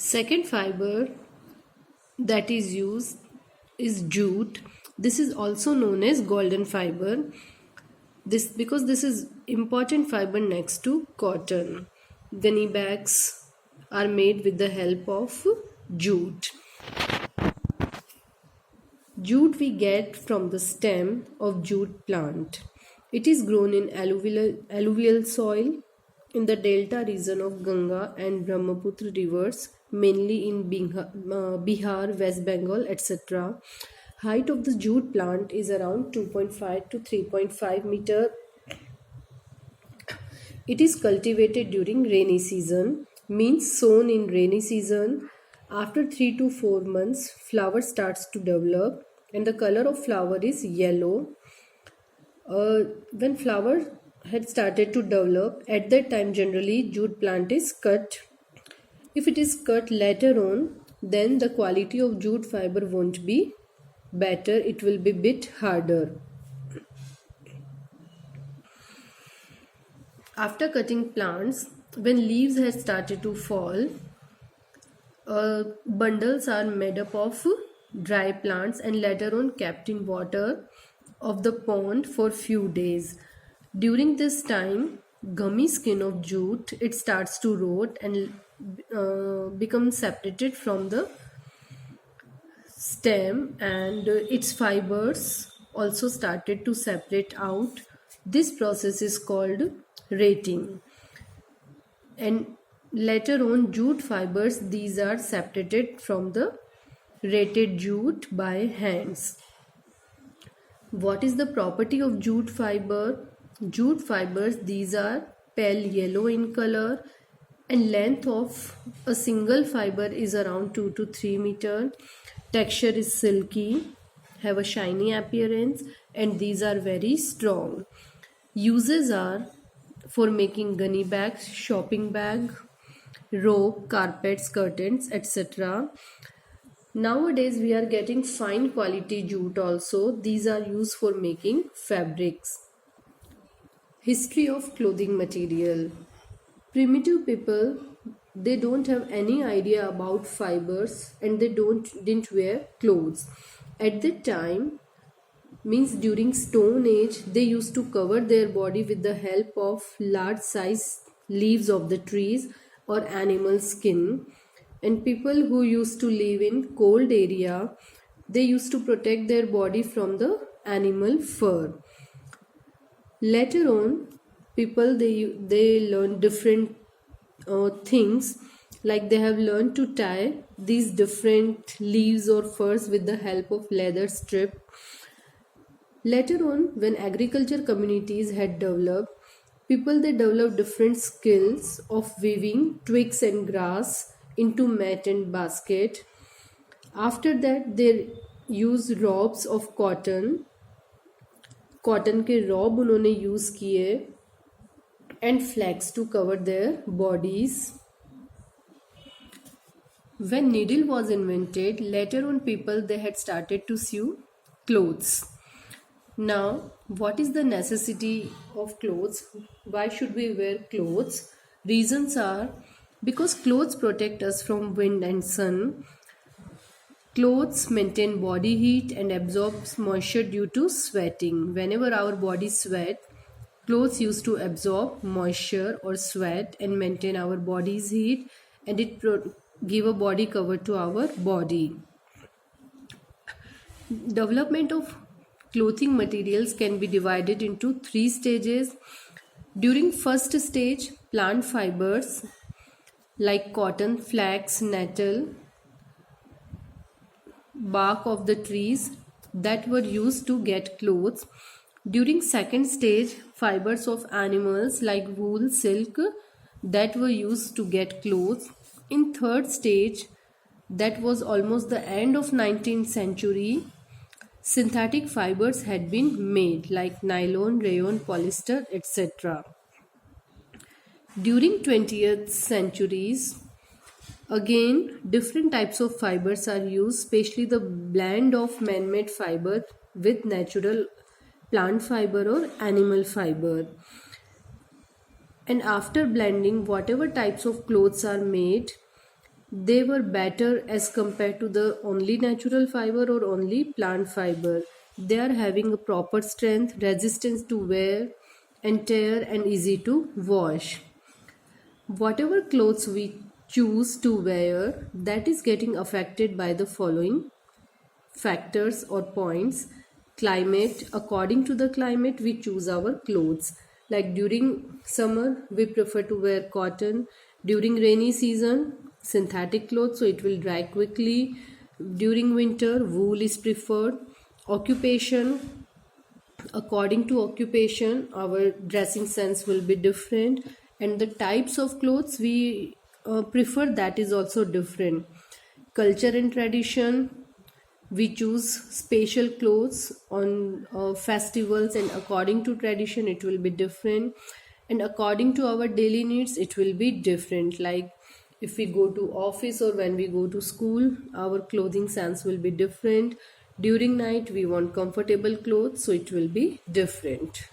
Second fiber that is used is jute. This is also known as golden fiber. This is important fiber next to cotton. Gunny bags are made with the help of jute. Jute we get from the stem of jute plant. It is grown in alluvial soil in the delta region of Ganga and Brahmaputra rivers, mainly in Bihar, West Bengal, etc. Height of the jute plant is around 2.5 to 3.5 meter. It is cultivated during rainy season, means sown in rainy season. After 3 to 4 months, flower starts to develop and the color of flower is yellow. When flower had started to develop, at that time generally jute plant is cut. If it is cut later on, then the quality of jute fiber won't be better, it will be bit harder. After cutting plants, when leaves have started to fall, bundles are made up of dry plants and later on kept in water of the pond for few days. During this time, gummy skin of jute it starts to rot and become separated from the stem, and its fibers also started to separate out. This process is called rating, and later on jute fibers these are separated from the rated jute by hands. What is the property of jute fiber? Jute fibers these are pale yellow in color and length of a single fiber is around 2 to 3 meter. Texture is silky, have a shiny appearance, and these are very strong. Uses are for making gunny bags, shopping bag, rope, carpets, curtains, etc. Nowadays we are getting fine quality jute also. These are used for making fabrics. History of clothing material. Primitive people they don't have any idea about fibers and they didn't wear clothes. At that time, means during stone age they used to cover their body with the help of large size leaves of the trees or animal skin, and people who used to live in cold area they used to protect their body from the animal fur. Later on people they learn different things, like they have learned to tie these different leaves or furs with the help of leather strip. Later on, when agriculture communities had developed, people they developed different skills of weaving twigs and grass into mat and basket. After that, they use robes of cotton. Cotton के Rob उन्होंने use किए and flax to cover their bodies. When needle was invented, later on people they had started to sew clothes. Now, what is the necessity of clothes? Why should we wear clothes? Reasons are because clothes protect us from wind and sun. Clothes maintain body heat and absorbs moisture due to sweating. Whenever our body sweat, clothes used to absorb moisture or sweat and maintain our body's heat, and it give a body cover to our body. Development of clothing materials can be divided into 3 stages. During first stage, plant fibers like cotton, flax, nettle, bark of the trees that were used to get clothes. During second stage, fibers of animals like wool, silk that were used to get clothes. In third stage, that was almost the end of 19th century, synthetic fibers had been made like nylon, rayon, polyester, etc. During 20th centuries, again different types of fibers are used, especially the blend of man-made fiber with natural plant fiber or animal fiber. And after blending, whatever types of clothes are made, they were better as compared to the only natural fiber or only plant fiber. They are having a proper strength, resistance to wear and tear, and easy to wash. Whatever clothes we choose to wear, that is getting affected by the following factors or points. Climate, according to the climate we choose our clothes. Like during summer we prefer to wear cotton, during rainy season synthetic clothes, so it will dry quickly. During winter wool is preferred. Occupation, according to occupation our dressing sense will be different, and the types of clothes we prefer, that is also different. Culture and tradition, we choose special clothes on festivals, and according to tradition it will be different, and according to our daily needs it will be different. Like if we go to office or when we go to school, our clothing sense will be different. During night we want comfortable clothes, so it will be different.